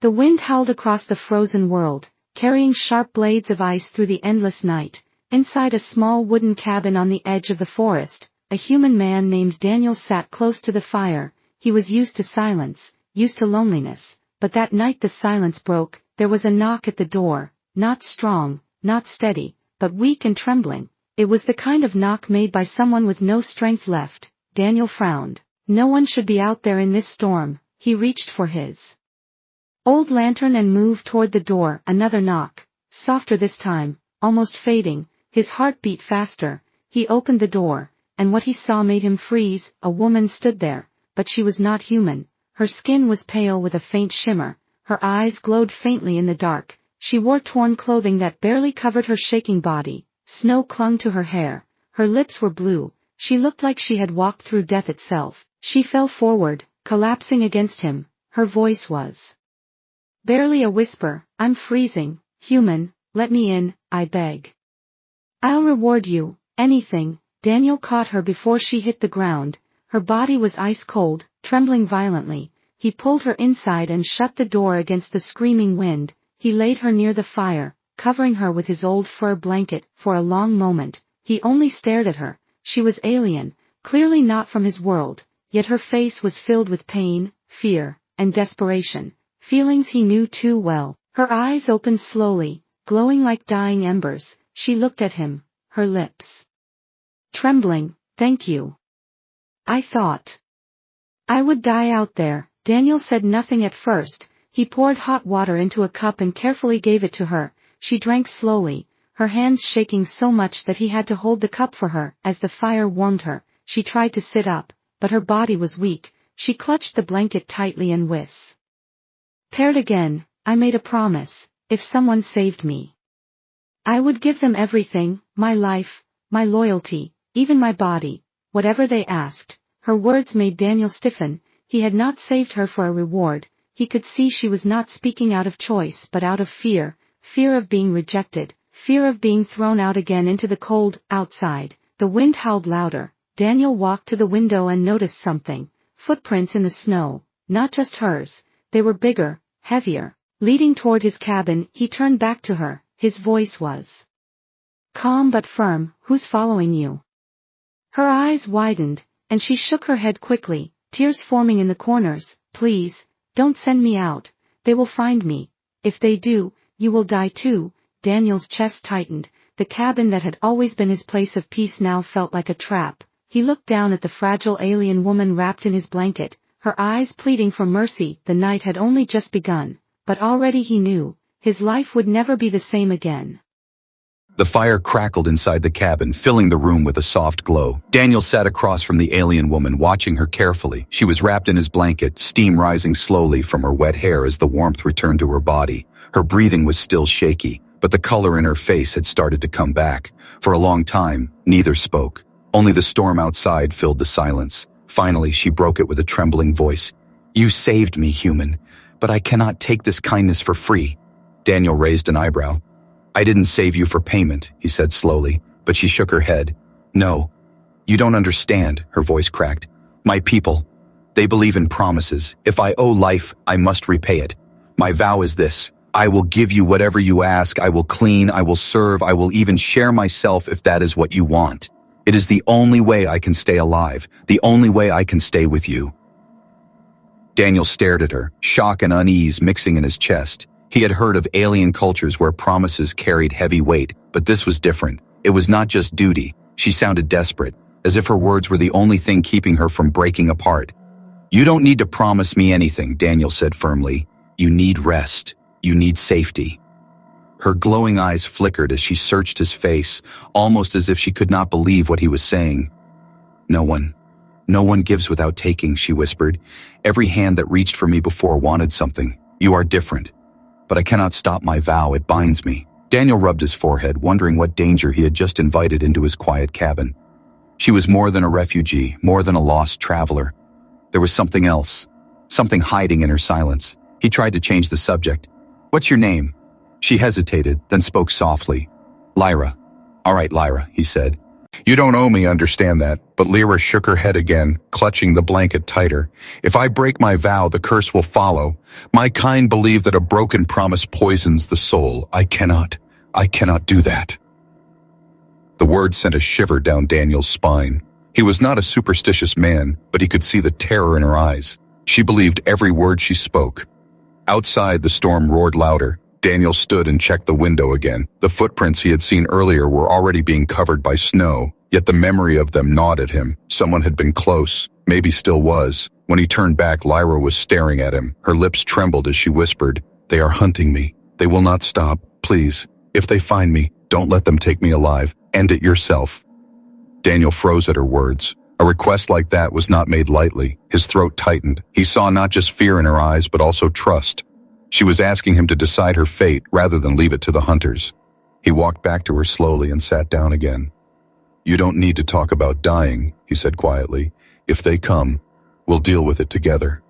The wind howled across the frozen world, carrying sharp blades of ice through the endless night. Inside a small wooden cabin on the edge of the forest, a human man named Daniel sat close to the fire. He was used to silence, used to loneliness, but that night the silence broke. There was a knock at the door, not strong, not steady, but weak and trembling. It was the kind of knock made by someone with no strength left. Daniel frowned. No one should be out there in this storm. He reached for his old lantern and moved toward the door. Another knock, softer this time, almost fading. His heart beat faster. He opened the door, and what he saw made him freeze. A woman stood there, but she was not human. Her skin was pale with a faint shimmer. Her eyes glowed faintly in the dark. She wore torn clothing that barely covered her shaking body. Snow clung to her hair. Her lips were blue. She looked like she had walked through death itself. She fell forward, collapsing against him. Her voice was barely a whisper. "I'm freezing, human, let me in, I beg. I'll reward you, anything." Daniel caught her before she hit the ground. Her body was ice cold, trembling violently. He pulled her inside and shut the door against the screaming wind. He laid her near the fire, covering her with his old fur blanket. For a long moment, he only stared at her. She was alien, clearly not from his world, yet her face was filled with pain, fear, and desperation, feelings he knew too well. Her eyes opened slowly, glowing like dying embers. She looked at him, her lips trembling. "Thank you. I thought I would die out there." Daniel said nothing at first. He poured hot water into a cup and carefully gave it to her. She drank slowly, her hands shaking so much that he had to hold the cup for her. As the fire warmed her, she tried to sit up, but her body was weak. She clutched the blanket tightly and whispered again, "I made a promise. If someone saved me, I would give them everything, my life, my loyalty, even my body, whatever they asked." Her words made Daniel stiffen. He had not saved her for a reward. He could see she was not speaking out of choice but out of fear. Fear of being rejected, fear of being thrown out again into the cold. Outside, the wind howled louder. Daniel walked to the window and noticed something. Footprints in the snow, not just hers. They were bigger, heavier. Leading toward his cabin, he turned back to her. His voice was calm but firm. "Who's following you?" Her eyes widened, and she shook her head quickly, tears forming in the corners. "Please, don't send me out. They will find me. If they do, you will die too." Daniel's chest tightened. The cabin that had always been his place of peace now felt like a trap. He looked down at the fragile alien woman wrapped in his blanket, her eyes pleading for mercy. The night had only just begun, but already he knew, his life would never be the same again. The fire crackled inside the cabin, filling the room with a soft glow. Daniel sat across from the alien woman, watching her carefully. She was wrapped in his blanket, steam rising slowly from her wet hair as the warmth returned to her body. Her breathing was still shaky, but the color in her face had started to come back. For a long time, neither spoke. Only the storm outside filled the silence. Finally, she broke it with a trembling voice. "You saved me, human, but I cannot take this kindness for free." Daniel raised an eyebrow. "I didn't save you for payment," he said slowly, but she shook her head. "No, you don't understand," her voice cracked. "My people, they believe in promises. If I owe life, I must repay it. My vow is this: I will give you whatever you ask, I will clean, I will serve, I will even share myself if that is what you want. It is the only way I can stay alive, the only way I can stay with you." Daniel stared at her, shock and unease mixing in his chest. He had heard of alien cultures where promises carried heavy weight, but this was different. It was not just duty. She sounded desperate, as if her words were the only thing keeping her from breaking apart. "You don't need to promise me anything," Daniel said firmly. "You need rest. You need safety." Her glowing eyes flickered as she searched his face, almost as if she could not believe what he was saying. No one gives without taking," she whispered. "Every hand that reached for me before wanted something. You are different. But I cannot stop my vow, it binds me." Daniel rubbed his forehead, wondering what danger he had just invited into his quiet cabin. She was more than a refugee, more than a lost traveler. There was something else, something hiding in her silence. He tried to change the subject. "What's your name?" She hesitated, then spoke softly. "Lyra." "All right, Lyra," he said. You don't owe me, understand that, but Lyra shook her head again, clutching the blanket tighter. If I break my vow, the curse will follow. My kind believe that a broken promise poisons the soul. I cannot do that. The word sent a shiver down Daniel's spine. He was not a superstitious man, but he could see the terror in her eyes. She believed every word she spoke. Outside, the storm roared louder. Daniel stood and checked the window again. The footprints he had seen earlier were already being covered by snow, yet the memory of them gnawed at him. Someone had been close, maybe still was. When he turned back, Lyra was staring at him. Her lips trembled as she whispered, "They are hunting me. They will not stop. Please, if they find me, don't let them take me alive. End it yourself." Daniel froze at her words. A request like that was not made lightly. His throat tightened. He saw not just fear in her eyes, but also trust. She was asking him to decide her fate rather than leave it to the hunters. He walked back to her slowly and sat down again. "You don't need to talk about dying," he said quietly. "If they come, we'll deal with it together."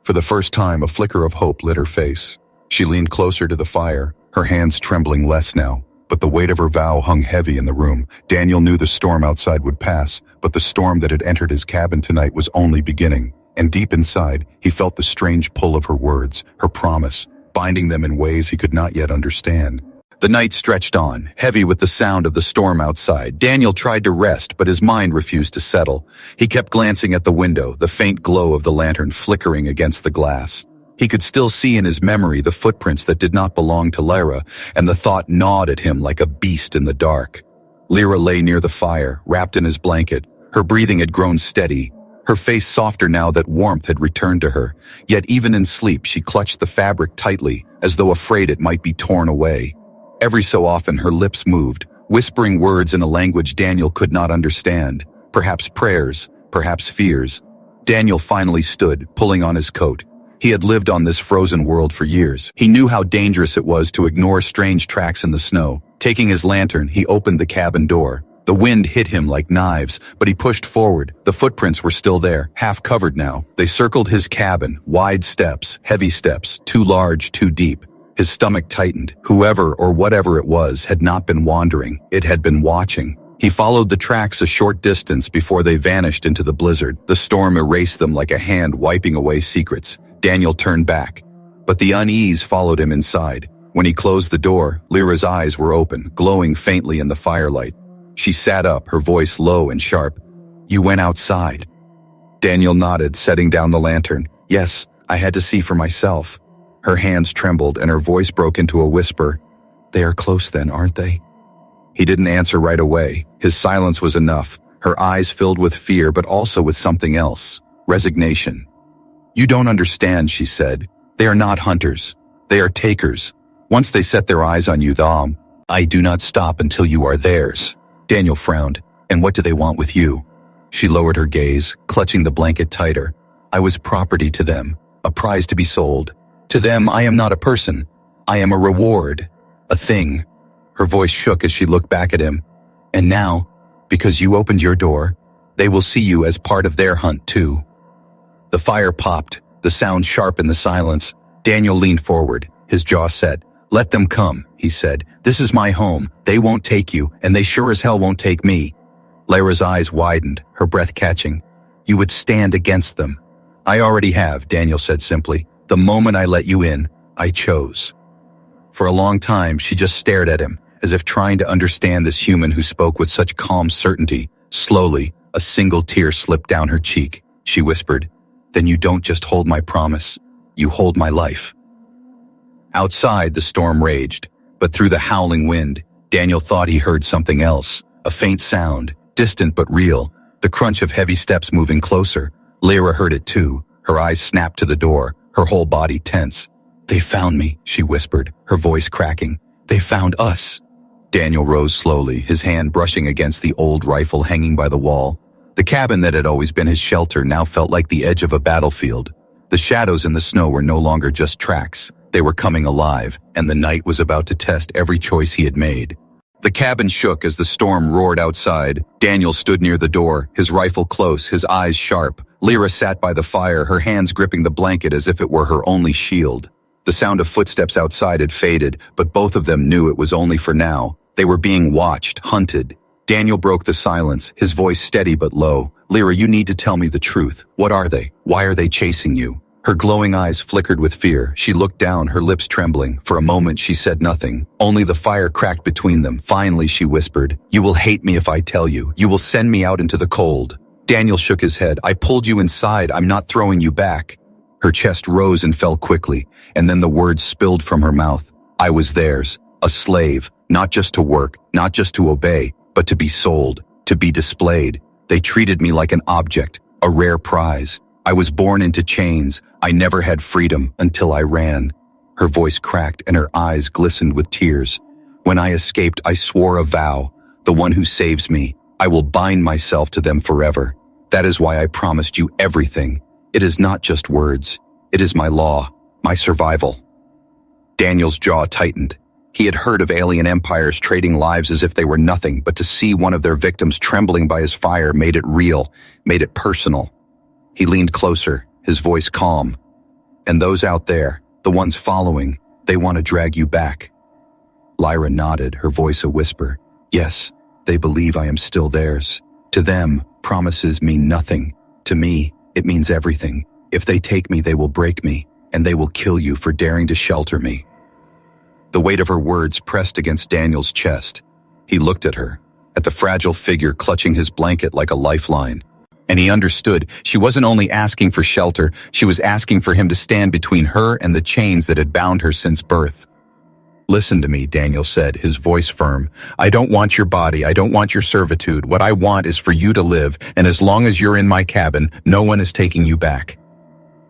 For the first time, a flicker of hope lit her face. She leaned closer to the fire, her hands trembling less now, but the weight of her vow hung heavy in the room. Daniel knew the storm outside would pass, but the storm that had entered his cabin tonight was only beginning. And deep inside, he felt the strange pull of her words, her promise, binding them in ways he could not yet understand. The night stretched on, heavy with the sound of the storm outside. Daniel tried to rest, but his mind refused to settle. He kept glancing at the window, the faint glow of the lantern flickering against the glass. He could still see in his memory the footprints that did not belong to Lyra, and the thought gnawed at him like a beast in the dark. Lyra lay near the fire, wrapped in his blanket. Her breathing had grown steady, her face softer now that warmth had returned to her. Yet even in sleep she clutched the fabric tightly, as though afraid it might be torn away. Every so often her lips moved, whispering words in a language Daniel could not understand. Perhaps prayers, perhaps fears. Daniel finally stood, pulling on his coat. He had lived on this frozen world for years. He knew how dangerous it was to ignore strange tracks in the snow. Taking his lantern, he opened the cabin door. The wind hit him like knives, but he pushed forward. The footprints were still there, half covered now. They circled his cabin, wide steps, heavy steps, too large, too deep. His stomach tightened. Whoever or whatever it was had not been wandering. It had been watching. He followed the tracks a short distance before they vanished into the blizzard. The storm erased them like a hand wiping away secrets. Daniel turned back, but the unease followed him inside. When he closed the door, Lyra's eyes were open, glowing faintly in the firelight. She sat up, her voice low and sharp. "You went outside." Daniel nodded, setting down the lantern. "Yes, I had to see for myself." Her hands trembled and her voice broke into a whisper. "They are close then, aren't they?" He didn't answer right away. His silence was enough. Her eyes filled with fear, but also with something else. Resignation. "You don't understand," she said. "They are not hunters. They are takers. Once they set their eyes on you, I do not stop until you are theirs." Daniel frowned. "And what do they want with you?" She lowered her gaze, clutching the blanket tighter. "I was property to them, a prize to be sold. To them, I am not a person. I am a reward, a thing." Her voice shook as she looked back at him. "And now, because you opened your door, they will see you as part of their hunt too." The fire popped, the sound sharp in the silence. Daniel leaned forward, his jaw set. "Let them come," he said. "This is my home. They won't take you, and they sure as hell won't take me." Lyra's eyes widened, her breath catching. "You would stand against them." "I already have," Daniel said simply. "The moment I let you in, I chose." For a long time, she just stared at him, as if trying to understand this human who spoke with such calm certainty. Slowly, a single tear slipped down her cheek. She whispered, "Then you don't just hold my promise, you hold my life." Outside, the storm raged, but through the howling wind, Daniel thought he heard something else, a faint sound, distant but real, the crunch of heavy steps moving closer. Lyra heard it too, her eyes snapped to the door, her whole body tense. "They found me," she whispered, her voice cracking. "They found us." Daniel rose slowly, his hand brushing against the old rifle hanging by the wall. The cabin that had always been his shelter now felt like the edge of a battlefield. The shadows in the snow were no longer just tracks. They were coming alive, and the night was about to test every choice he had made. The cabin shook as the storm roared outside. Daniel stood near the door, his rifle close, his eyes sharp. Lyra sat by the fire, her hands gripping the blanket as if it were her only shield. The sound of footsteps outside had faded, but both of them knew it was only for now. They were being watched, hunted. Daniel broke the silence, his voice steady but low. Lyra, you need to tell me the truth. What are they? Why are they chasing you? Her glowing eyes flickered with fear. She looked down, her lips trembling. For a moment, she said nothing. Only the fire cracked between them. Finally, she whispered, "You will hate me if I tell you. You will send me out into the cold." Daniel shook his head. "I pulled you inside. I'm not throwing you back." Her chest rose and fell quickly, and then the words spilled from her mouth. "I was theirs, a slave, not just to work, not just to obey, but to be sold, to be displayed. They treated me like an object, a rare prize. I was born into chains. I never had freedom until I ran." Her voice cracked and her eyes glistened with tears. "When I escaped, I swore a vow. The one who saves me, I will bind myself to them forever. That is why I promised you everything. It is not just words. It is my law, my survival." Daniel's jaw tightened. He had heard of alien empires trading lives as if they were nothing, but to see one of their victims trembling by his fire made it real, made it personal. He leaned closer, his voice calm. "And those out there, the ones following, they want to drag you back." Lyra nodded, her voice a whisper. "Yes, they believe I am still theirs. To them, promises mean nothing. To me, it means everything. If they take me, they will break me, and they will kill you for daring to shelter me." The weight of her words pressed against Daniel's chest. He looked at her, at the fragile figure clutching his blanket like a lifeline. And he understood she wasn't only asking for shelter, she was asking for him to stand between her and the chains that had bound her since birth. "Listen to me," Daniel said, his voice firm. "I don't want your body, I don't want your servitude. What I want is for you to live, and as long as you're in my cabin, no one is taking you back."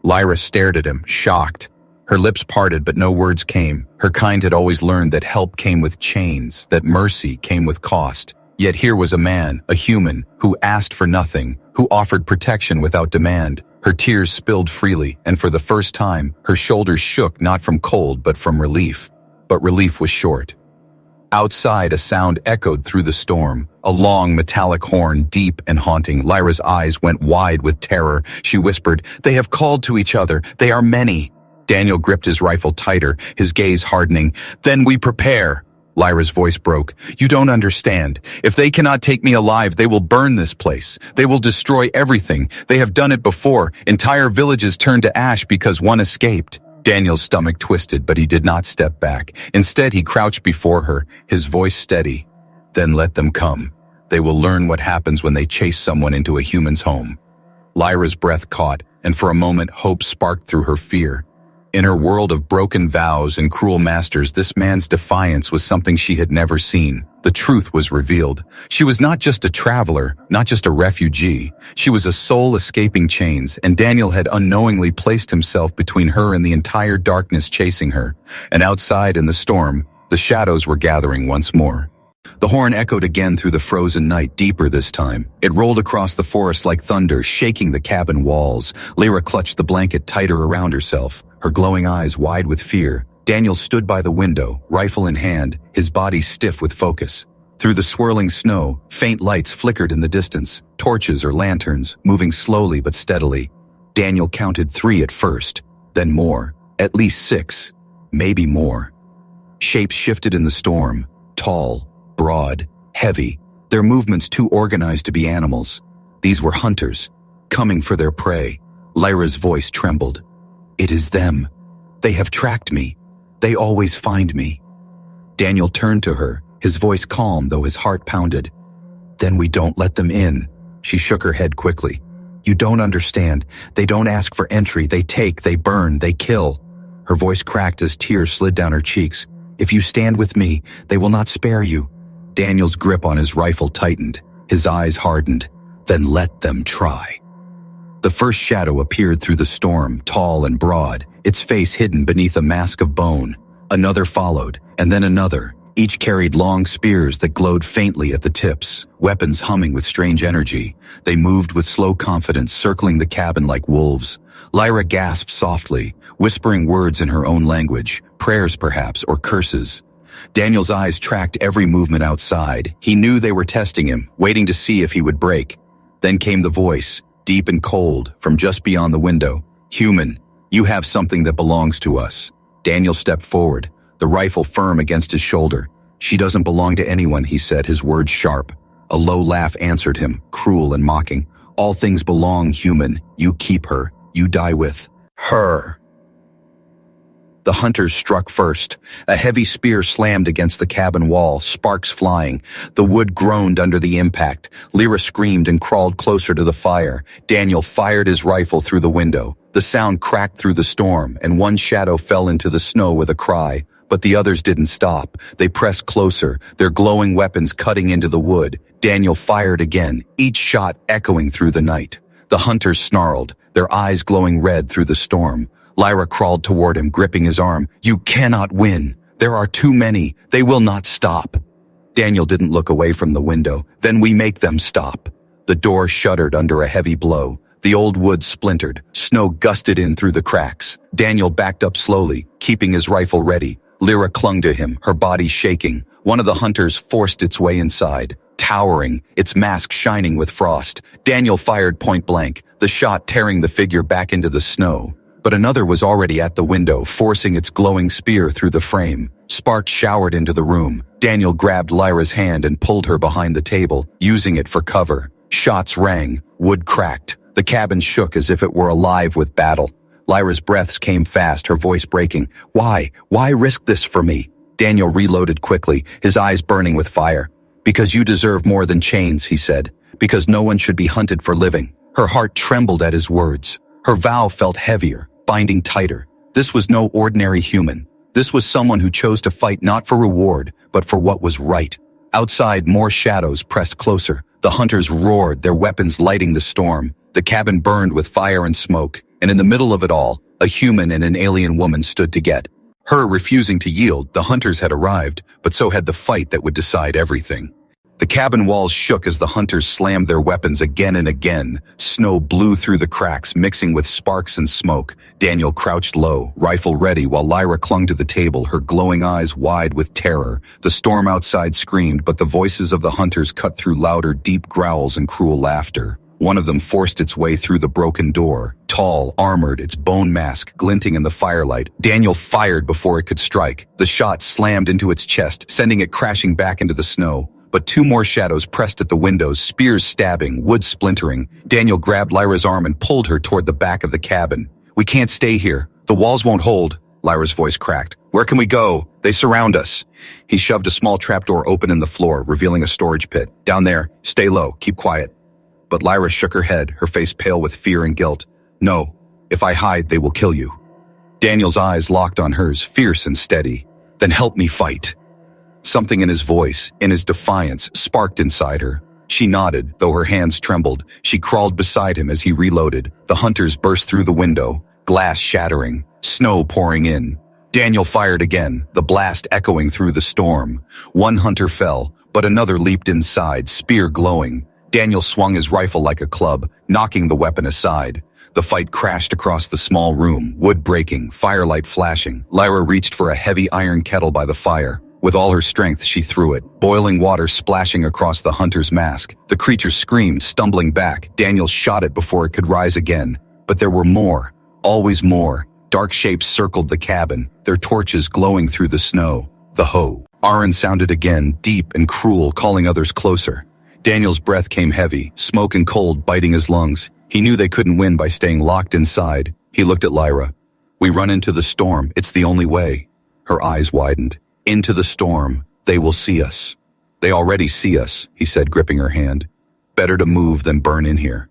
Lyra stared at him, shocked. Her lips parted, but no words came. Her kind had always learned that help came with chains, that mercy came with cost. Yet here was a man, a human, who asked for nothing, who offered protection without demand. Her tears spilled freely, and for the first time, her shoulders shook not from cold but from relief. But relief was short. Outside, a sound echoed through the storm, a long metallic horn, deep and haunting. Lyra's eyes went wide with terror. She whispered, "They have called to each other. They are many." Daniel gripped his rifle tighter, his gaze hardening. "Then we prepare." Lyra's voice broke. "You don't understand. If they cannot take me alive, they will burn this place. They will destroy everything. They have done it before. Entire villages turned to ash because one escaped." Daniel's stomach twisted, but he did not step back. Instead, he crouched before her, his voice steady. "Then let them come. They will learn what happens when they chase someone into a human's home." Lyra's breath caught, and for a moment hope sparked through her fear. In her world of broken vows and cruel masters, this man's defiance was something she had never seen. The truth was revealed. She was not just a traveler, not just a refugee. She was a soul escaping chains, and Daniel had unknowingly placed himself between her and the entire darkness chasing her. And outside in the storm, the shadows were gathering once more. The horn echoed again through the frozen night, deeper this time. It rolled across the forest like thunder, shaking the cabin walls. Lyra clutched the blanket tighter around herself, her glowing eyes wide with fear. Daniel stood by the window, rifle in hand, his body stiff with focus. Through the swirling snow, faint lights flickered in the distance, torches or lanterns, moving slowly but steadily. Daniel counted 3 at first, then more, at least 6, maybe more. Shapes shifted in the storm, tall, broad, heavy, their movements too organized to be animals. These were hunters, coming for their prey. Lyra's voice trembled. "It is them. They have tracked me. They always find me." Daniel turned to her, his voice calm though his heart pounded. "Then we don't let them in." She shook her head quickly. "You don't understand. They don't ask for entry. They take, they burn, they kill." Her voice cracked as tears slid down her cheeks. "If you stand with me, they will not spare you." Daniel's grip on his rifle tightened, his eyes hardened. "Then let them try." The first shadow appeared through the storm, tall and broad, its face hidden beneath a mask of bone. Another followed, and then another. Each carried long spears that glowed faintly at the tips, weapons humming with strange energy. They moved with slow confidence, circling the cabin like wolves. Lyra gasped softly, whispering words in her own language, prayers perhaps, or curses. Daniel's eyes tracked every movement outside. He knew they were testing him, waiting to see if he would break. Then came the voice, deep and cold, from just beyond the window. "Human, you have something that belongs to us." Daniel stepped forward, the rifle firm against his shoulder. "She doesn't belong to anyone," he said, his words sharp. A low laugh answered him, cruel and mocking. All things belong, human. You keep her. You die with her. The hunters struck first. A heavy spear slammed against the cabin wall, sparks flying. The wood groaned under the impact. Lyra screamed and crawled closer to the fire. Daniel fired his rifle through the window. The sound cracked through the storm, and one shadow fell into the snow with a cry. But the others didn't stop. They pressed closer, their glowing weapons cutting into the wood. Daniel fired again, each shot echoing through the night. The hunters snarled, their eyes glowing red through the storm. Lyra crawled toward him, gripping his arm. You cannot win. There are too many. They will not stop. Daniel didn't look away from the window. Then we make them stop. The door shuddered under a heavy blow. The old wood splintered. Snow gusted in through the cracks. Daniel backed up slowly, keeping his rifle ready. Lyra clung to him, her body shaking. One of the hunters forced its way inside, towering, its mask shining with frost. Daniel fired point blank, the shot tearing the figure back into the snow. But another was already at the window, forcing its glowing spear through the frame. Sparks showered into the room. Daniel grabbed Lyra's hand and pulled her behind the table, using it for cover. Shots rang, wood cracked. The cabin shook as if it were alive with battle. Lyra's breaths came fast, her voice breaking. Why? Why risk this for me? Daniel reloaded quickly, his eyes burning with fire. Because you deserve more than chains, he said. Because no one should be hunted for living. Her heart trembled at his words. Her vow felt heavier, binding tighter. This was no ordinary human. This was someone who chose to fight not for reward, but for what was right. Outside, more shadows pressed closer. The hunters roared, their weapons lighting the storm. The cabin burned with fire and smoke. And in the middle of it all, a human and an alien woman stood to get. Her refusing to yield, the hunters had arrived, but so had the fight that would decide everything. The cabin walls shook as the hunters slammed their weapons again and again. Snow blew through the cracks, mixing with sparks and smoke. Daniel crouched low, rifle ready, while Lyra clung to the table, her glowing eyes wide with terror. The storm outside screamed, but the voices of the hunters cut through louder, deep growls and cruel laughter. One of them forced its way through the broken door. Tall, armored, its bone mask glinting in the firelight. Daniel fired before it could strike. The shot slammed into its chest, sending it crashing back into the snow. But two more shadows pressed at the windows, spears stabbing, wood splintering. Daniel grabbed Lyra's arm and pulled her toward the back of the cabin. We can't stay here. The walls won't hold. Lyra's voice cracked. Where can we go? They surround us. He shoved a small trapdoor open in the floor, revealing a storage pit. Down there. Stay low. Keep quiet. But Lyra shook her head, her face pale with fear and guilt. No. If I hide, they will kill you. Daniel's eyes locked on hers, fierce and steady. Then help me fight. Something in his voice, in his defiance, sparked inside her. She nodded, though her hands trembled. She crawled beside him as he reloaded. The hunters burst through the window, glass shattering, snow pouring in. Daniel fired again, the blast echoing through the storm. One hunter fell, but another leaped inside, spear glowing. Daniel swung his rifle like a club, knocking the weapon aside. The fight crashed across the small room, wood breaking, firelight flashing. Lyra reached for a heavy iron kettle by the fire. With all her strength, she threw it, boiling water splashing across the hunter's mask. The creature screamed, stumbling back. Daniel shot it before it could rise again. But there were more, always more. Dark shapes circled the cabin, their torches glowing through the snow. The hoe. Aaron sounded again, deep and cruel, calling others closer. Daniel's breath came heavy, smoke and cold biting his lungs. He knew they couldn't win by staying locked inside. He looked at Lyra. We run into the storm. It's the only way. Her eyes widened. Into the storm. They will see us. They already see us, he said, gripping her hand. Better to move than burn in here.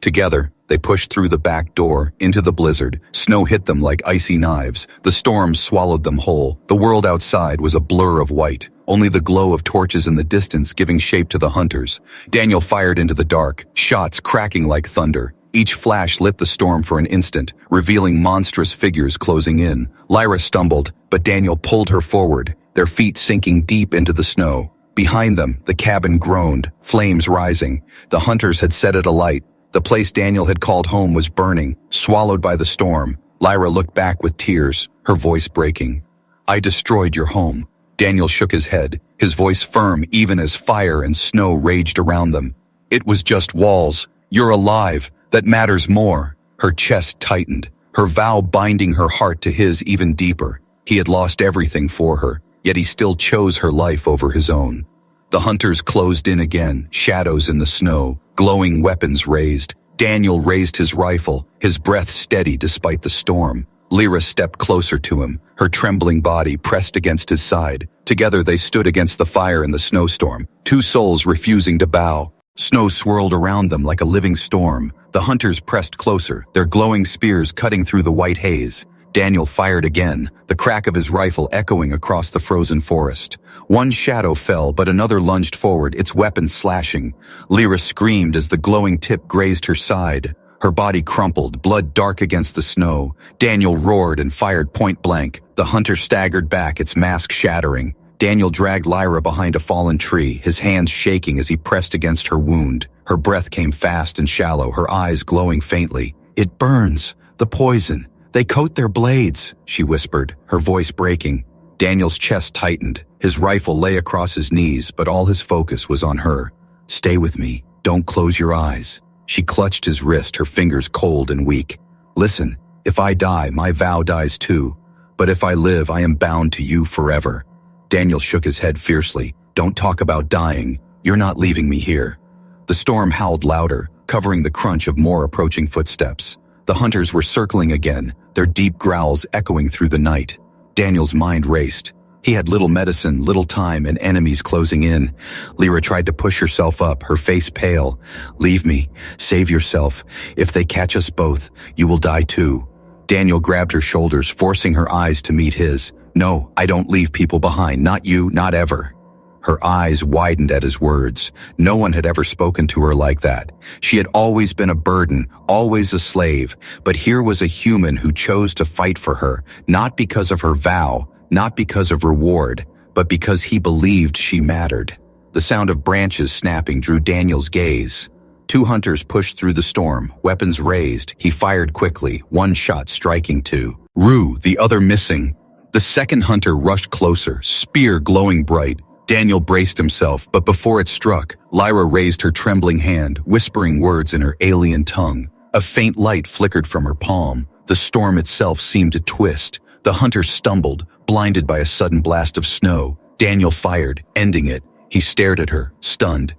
Together, they pushed through the back door, into the blizzard. Snow hit them like icy knives. The storm swallowed them whole. The world outside was a blur of white, only the glow of torches in the distance giving shape to the hunters. Daniel fired into the dark, shots cracking like thunder. Each flash lit the storm for an instant, revealing monstrous figures closing in. Lyra stumbled, but Daniel pulled her forward, their feet sinking deep into the snow. Behind them, the cabin groaned, flames rising. The hunters had set it alight. The place Daniel had called home was burning, swallowed by the storm. Lyra looked back with tears, her voice breaking. I destroyed your home. Daniel shook his head, his voice firm even as fire and snow raged around them. It was just walls. You're alive. That matters more. Her chest tightened, her vow binding her heart to his even deeper. He had lost everything for her, yet he still chose her life over his own. The hunters closed in again, shadows in the snow, glowing weapons raised. Daniel raised his rifle, his breath steady despite the storm. Lyra stepped closer to him, her trembling body pressed against his side. Together they stood against the fire in the snowstorm, two souls refusing to bow. Snow swirled around them like a living storm. The hunters pressed closer, their glowing spears cutting through the white haze. Daniel fired again, the crack of his rifle echoing across the frozen forest. One shadow fell, but another lunged forward, its weapon slashing. Lyra screamed as the glowing tip grazed her side. Her body crumpled, blood dark against the snow. Daniel roared and fired point blank. The hunter staggered back, its mask shattering. Daniel dragged Lyra behind a fallen tree, his hands shaking as he pressed against her wound. Her breath came fast and shallow, her eyes glowing faintly. "It burns. The poison. They coat their blades," she whispered, her voice breaking. Daniel's chest tightened. His rifle lay across his knees, but all his focus was on her. "Stay with me. Don't close your eyes." She clutched his wrist, her fingers cold and weak. "Listen, if I die, my vow dies too. But if I live, I am bound to you forever." Daniel shook his head fiercely. "Don't talk about dying. You're not leaving me here." The storm howled louder, covering the crunch of more approaching footsteps. The hunters were circling again, their deep growls echoing through the night. Daniel's mind raced. He had little medicine, little time, and enemies closing in. Lyra tried to push herself up, her face pale. "Leave me. Save yourself. If they catch us both, you will die too." Daniel grabbed her shoulders, forcing her eyes to meet his. "No, I don't leave people behind. Not you, not ever." Her eyes widened at his words. No one had ever spoken to her like that. She had always been a burden, always a slave, but here was a human who chose to fight for her, not because of her vow, not because of reward, but because he believed she mattered. The sound of branches snapping drew Daniel's gaze. Two hunters pushed through the storm, weapons raised. He fired quickly, one shot striking two. Rue, the other missing. The second hunter rushed closer, spear glowing bright. Daniel braced himself, but before it struck, Lyra raised her trembling hand, whispering words in her alien tongue. A faint light flickered from her palm. The storm itself seemed to twist. The hunter stumbled, blinded by a sudden blast of snow. Daniel fired, ending it. He stared at her, stunned.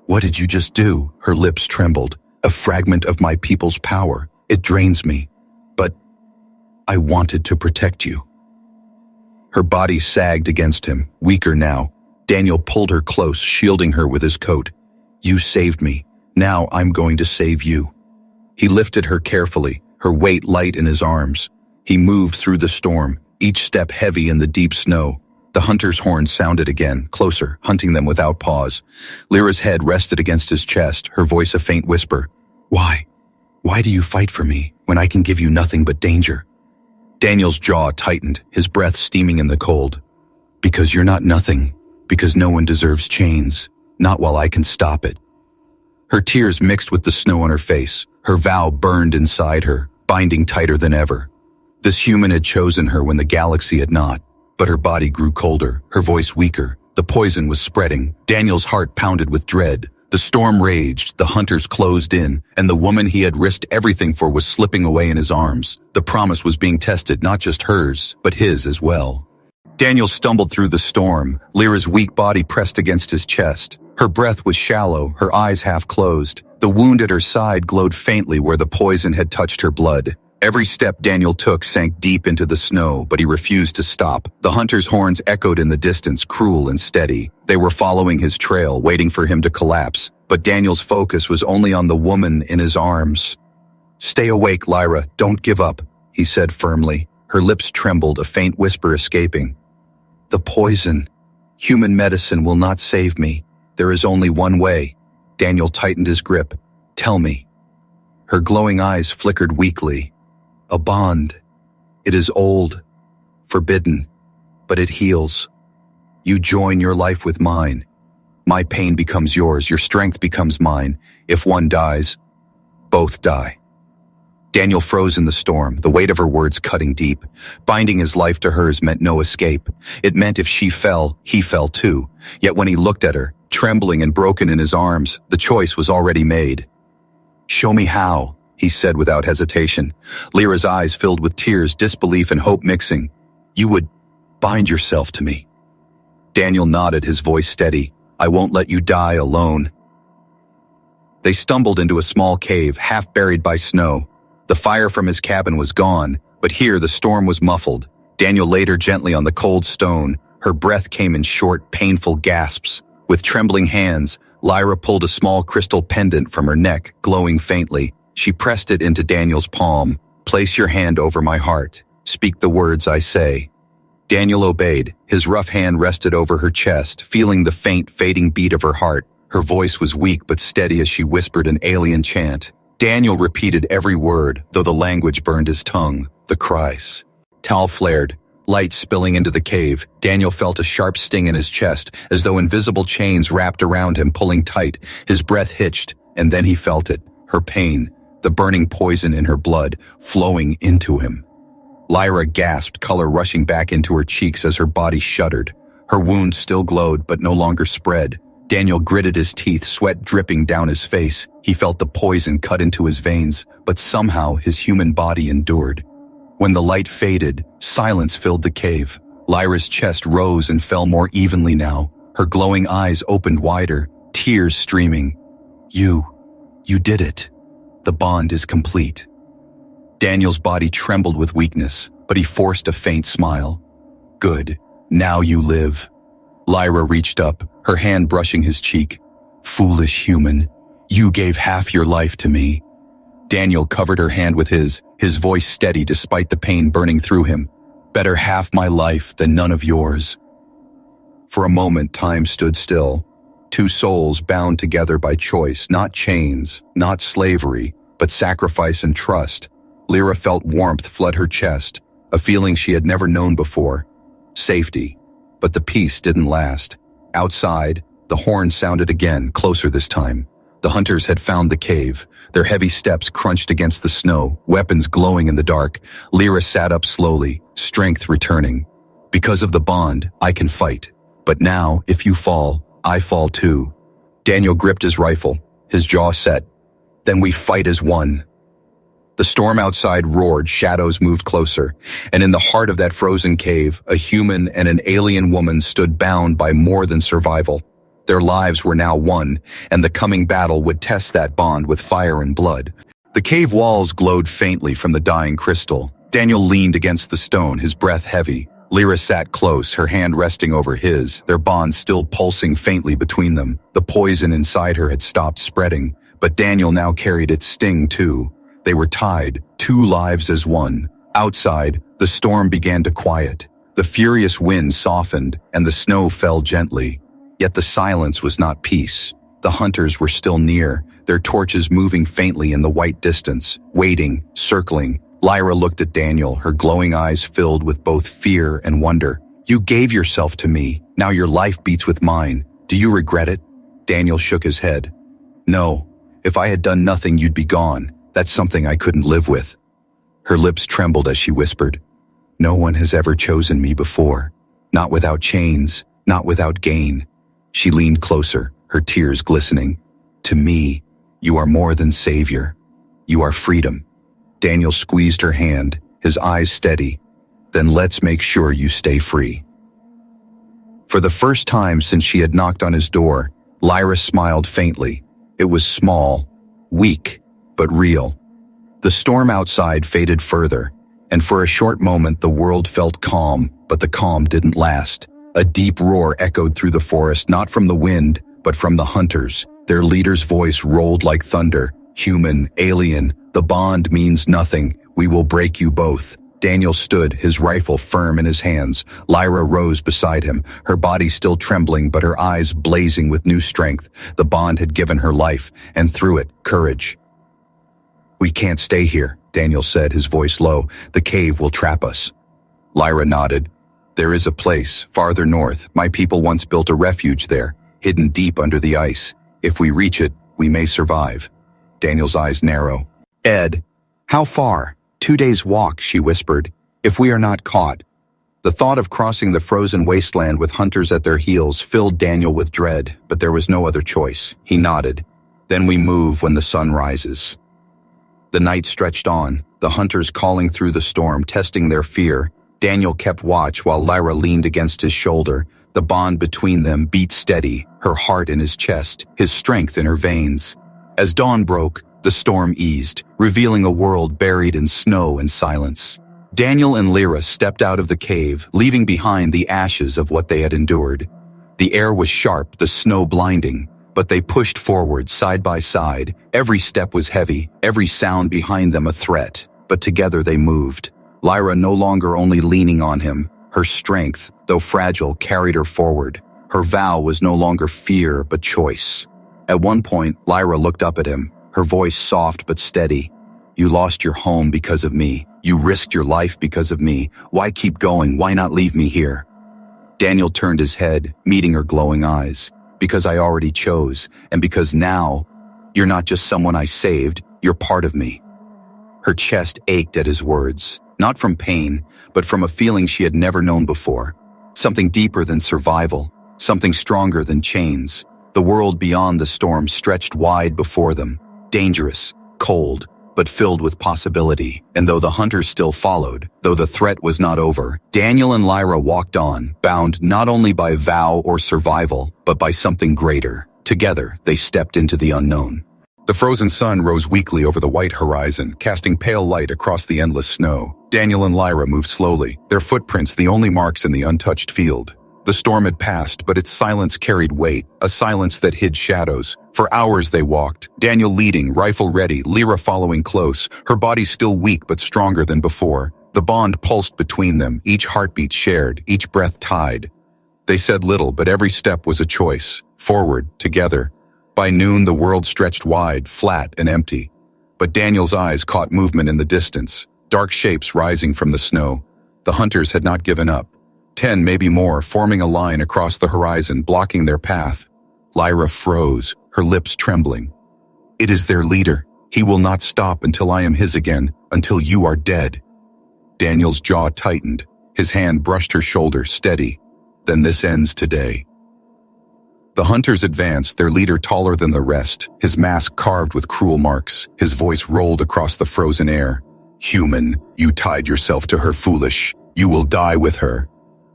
"What did you just do?" Her lips trembled. "A fragment of my people's power. It drains me. But I wanted to protect you." Her body sagged against him, weaker now. Daniel pulled her close, shielding her with his coat. "You saved me. Now I'm going to save you." He lifted her carefully, her weight light in his arms. He moved through the storm, each step heavy in the deep snow. The hunter's horn sounded again, closer, hunting them without pause. Lyra's head rested against his chest, her voice a faint whisper. "Why? Why do you fight for me, when I can give you nothing but danger?" Daniel's jaw tightened, his breath steaming in the cold. "Because you're not nothing. Because no one deserves chains. Not while I can stop it." Her tears mixed with the snow on her face. Her vow burned inside her, binding tighter than ever. This human had chosen her when the galaxy had not. But her body grew colder, her voice weaker. The poison was spreading. Daniel's heart pounded with dread. The storm raged, the hunters closed in, and the woman he had risked everything for was slipping away in his arms. The promise was being tested, not just hers, but his as well. Daniel stumbled through the storm, Lyra's weak body pressed against his chest. Her breath was shallow, her eyes half closed. The wound at her side glowed faintly where the poison had touched her blood. Every step Daniel took sank deep into the snow, but he refused to stop. The hunter's horns echoed in the distance, cruel and steady. They were following his trail, waiting for him to collapse. But Daniel's focus was only on the woman in his arms. "Stay awake, Lyra. Don't give up," he said firmly. Her lips trembled, a faint whisper escaping. "The poison. Human medicine will not save me. There is only one way." Daniel tightened his grip. "Tell me." Her glowing eyes flickered weakly. "A bond. It is old, forbidden, but it heals. You join your life with mine. My pain becomes yours, your strength becomes mine. If one dies, both die." Daniel froze in the storm, the weight of her words cutting deep. Binding his life to hers meant no escape. It meant if she fell, he fell too. Yet when he looked at her, trembling and broken in his arms, the choice was already made. "Show me how," he said without hesitation. Lyra's eyes filled with tears, disbelief and hope mixing. "You would bind yourself to me." Daniel nodded, his voice steady. I won't let you die alone." They stumbled into a small cave, half buried by snow. The fire from his cabin was gone, but here the storm was muffled. Daniel laid her gently on the cold stone. Her breath came in short, painful gasps. With trembling hands, Lyra pulled a small crystal pendant from her neck, glowing faintly. She pressed it into Daniel's palm. "Place your hand over my heart. Speak the words I say." Daniel obeyed. His rough hand rested over her chest, feeling the faint, fading beat of her heart. Her voice was weak but steady as she whispered an alien chant. Daniel repeated every word, though the language burned his tongue. The cries. Tal flared, light spilling into the cave. Daniel felt a sharp sting in his chest, as though invisible chains wrapped around him, pulling tight. His breath hitched, and then he felt it. Her pain, the burning poison in her blood, flowing into him. Lyra gasped, color rushing back into her cheeks as her body shuddered. Her wound still glowed, but no longer spread. Daniel gritted his teeth, sweat dripping down his face. He felt the poison cut into his veins, but somehow his human body endured. When the light faded, silence filled the cave. Lyra's chest rose and fell more evenly now. Her glowing eyes opened wider, tears streaming. You did it. The bond is complete." Daniel's body trembled with weakness, but he forced a faint smile. "Good. Now you live." Lyra reached up, her hand brushing his cheek. "Foolish human. You gave half your life to me." Daniel covered her hand with his voice steady despite the pain burning through him. "Better half my life than none of yours." For a moment, time stood still. Two souls bound together by choice, not chains, not slavery, but sacrifice and trust. Lyra felt warmth flood her chest, a feeling she had never known before. Safety. But the peace didn't last. Outside, the horn sounded again, closer this time. The hunters had found the cave. Their heavy steps crunched against the snow, weapons glowing in the dark. Lyra sat up slowly, strength returning. "Because of the bond, I can fight. But now, if you fall, I fall too." Daniel gripped his rifle, his jaw set. "Then we fight as one." The storm outside roared, shadows moved closer, and in the heart of that frozen cave, a human and an alien woman stood bound by more than survival. Their lives were now one, and the coming battle would test that bond with fire and blood. The cave walls glowed faintly from the dying crystal. Daniel leaned against the stone, his breath heavy. Lyra sat close, her hand resting over his, their bond still pulsing faintly between them. The poison inside her had stopped spreading, but Daniel now carried its sting too. They were tied, two lives as one. Outside, the storm began to quiet. The furious wind softened, and the snow fell gently. Yet the silence was not peace. The hunters were still near, their torches moving faintly in the white distance, waiting, circling. Lyra looked at Daniel, her glowing eyes filled with both fear and wonder. "You gave yourself to me. Now your life beats with mine. Do you regret it?" Daniel shook his head. "No. If I had done nothing, you'd be gone. That's something I couldn't live with." Her lips trembled as she whispered, "No one has ever chosen me before. Not without chains, not without gain." She leaned closer, her tears glistening. "To me, you are more than savior. You are freedom." Daniel squeezed her hand, his eyes steady. "Then let's make sure you stay free." For the first time since she had knocked on his door, Lyra smiled faintly. It was small, weak, but real. The storm outside faded further, and for a short moment the world felt calm, but the calm didn't last. A deep roar echoed through the forest, not from the wind, but from the hunters. Their leader's voice rolled like thunder. "Human, alien, the bond means nothing. We will break you both." Daniel stood, his rifle firm in his hands. Lyra rose beside him, her body still trembling but her eyes blazing with new strength. The bond had given her life, and through it, courage. "We can't stay here," Daniel said, his voice low. "The cave will trap us." Lyra nodded. "There is a place, farther north. My people once built a refuge there, hidden deep under the ice. If we reach it, we may survive." Daniel's eyes narrow. "Ed, how far?" "2 days' walk," she whispered. "If we are not caught." The thought of crossing the frozen wasteland with hunters at their heels filled Daniel with dread, but there was no other choice. He nodded. "Then we move when the sun rises." The night stretched on, the hunters calling through the storm, testing their fear. Daniel kept watch while Lyra leaned against his shoulder. The bond between them beat steady, her heart in his chest, his strength in her veins. As dawn broke, the storm eased, revealing a world buried in snow and silence. Daniel and Lyra stepped out of the cave, leaving behind the ashes of what they had endured. The air was sharp, the snow blinding, but they pushed forward side by side. Every step was heavy, every sound behind them a threat, but together they moved. Lyra no longer only leaning on him, her strength, though fragile, carried her forward. Her vow was no longer fear, but choice. At one point, Lyra looked up at him, her voice soft but steady. "You lost your home because of me. You risked your life because of me. Why keep going? Why not leave me here?" Daniel turned his head, meeting her glowing eyes. "Because I already chose, and because now, you're not just someone I saved, you're part of me." Her chest ached at his words, not from pain, but from a feeling she had never known before. Something deeper than survival, something stronger than chains. The world beyond the storm stretched wide before them, dangerous, cold, but filled with possibility. And though the hunters still followed, though the threat was not over, Daniel and Lyra walked on, bound not only by vow or survival, but by something greater. Together, they stepped into the unknown. The frozen sun rose weakly over the white horizon, casting pale light across the endless snow. Daniel and Lyra moved slowly, their footprints the only marks in the untouched field. The storm had passed, but its silence carried weight, a silence that hid shadows. For hours they walked, Daniel leading, rifle ready, Lyra following close, her body still weak but stronger than before. The bond pulsed between them, each heartbeat shared, each breath tied. They said little, but every step was a choice. Forward, together. By noon, the world stretched wide, flat and empty. But Daniel's eyes caught movement in the distance, dark shapes rising from the snow. The hunters had not given up. 10, maybe more, forming a line across the horizon, blocking their path. Lyra froze, her lips trembling. "It is their leader. He will not stop until I am his again, until you are dead." Daniel's jaw tightened. His hand brushed her shoulder, steady. "Then this ends today." The hunters advanced, their leader taller than the rest, his mask carved with cruel marks. His voice rolled across the frozen air. "Human, you tied yourself to her, foolish. You will die with her."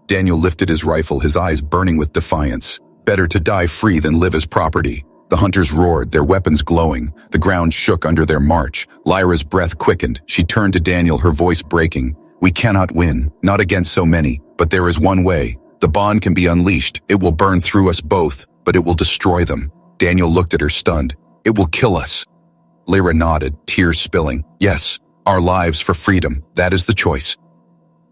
Daniel lifted his rifle, his eyes burning with defiance. Better to die free than live as property. The hunters roared, their weapons glowing. The ground shook under their march. Lyra's breath quickened. She turned to Daniel, her voice breaking. "We cannot win, not against so many, but there is one way. The bond can be unleashed. It will burn through us both, but it will destroy them." Daniel looked at her, stunned. "It will kill us." Lyra nodded, tears spilling. "Yes, our lives for freedom. That is the choice."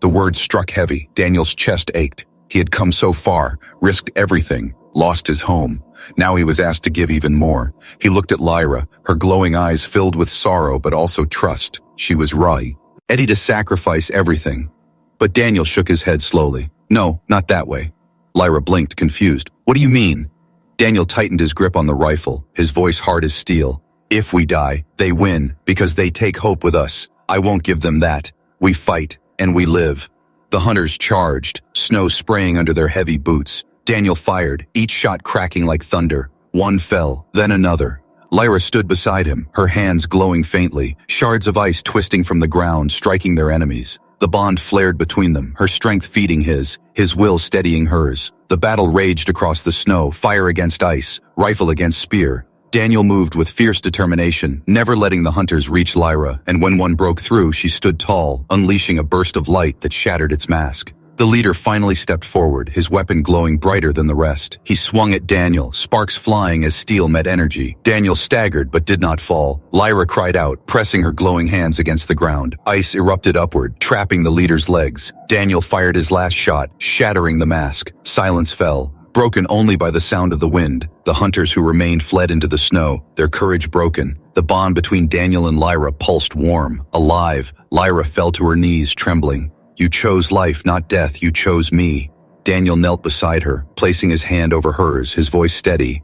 The words struck heavy. Daniel's chest ached. He had come so far, risked everything, lost his home. Now he was asked to give even more. He looked at Lyra, her glowing eyes filled with sorrow but also trust. She was right. Ready to sacrifice everything. But Daniel shook his head slowly. "No, not that way." Lyra blinked, confused. "What do you mean?" Daniel tightened his grip on the rifle, his voice hard as steel. "If we die, they win, because they take hope with us. I won't give them that. We fight, and we live." The hunters charged, snow spraying under their heavy boots. Daniel fired, each shot cracking like thunder. One fell, then another. Lyra stood beside him, her hands glowing faintly, shards of ice twisting from the ground, striking their enemies. The bond flared between them, her strength feeding his will steadying hers. The battle raged across the snow, fire against ice, rifle against spear. Daniel moved with fierce determination, never letting the hunters reach Lyra, and when one broke through, she stood tall, unleashing a burst of light that shattered its mask. The leader finally stepped forward, his weapon glowing brighter than the rest. He swung at Daniel, sparks flying as steel met energy. Daniel staggered but did not fall. Lyra cried out, pressing her glowing hands against the ground. Ice erupted upward, trapping the leader's legs. Daniel fired his last shot, shattering the mask. Silence fell, broken only by the sound of the wind. The hunters who remained fled into the snow, their courage broken. The bond between Daniel and Lyra pulsed warm, alive. Lyra fell to her knees, trembling. "You chose life, not death. You chose me." Daniel knelt beside her, placing his hand over hers, his voice steady.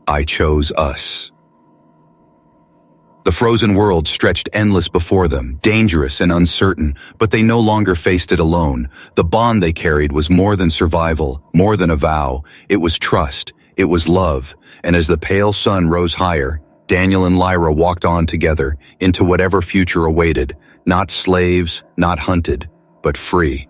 "I chose us." The frozen world stretched endless before them, dangerous and uncertain, but they no longer faced it alone. The bond they carried was more than survival, more than a vow. It was trust, it was love, and as the pale sun rose higher, Daniel and Lyra walked on together into whatever future awaited, not slaves, not hunted, but free.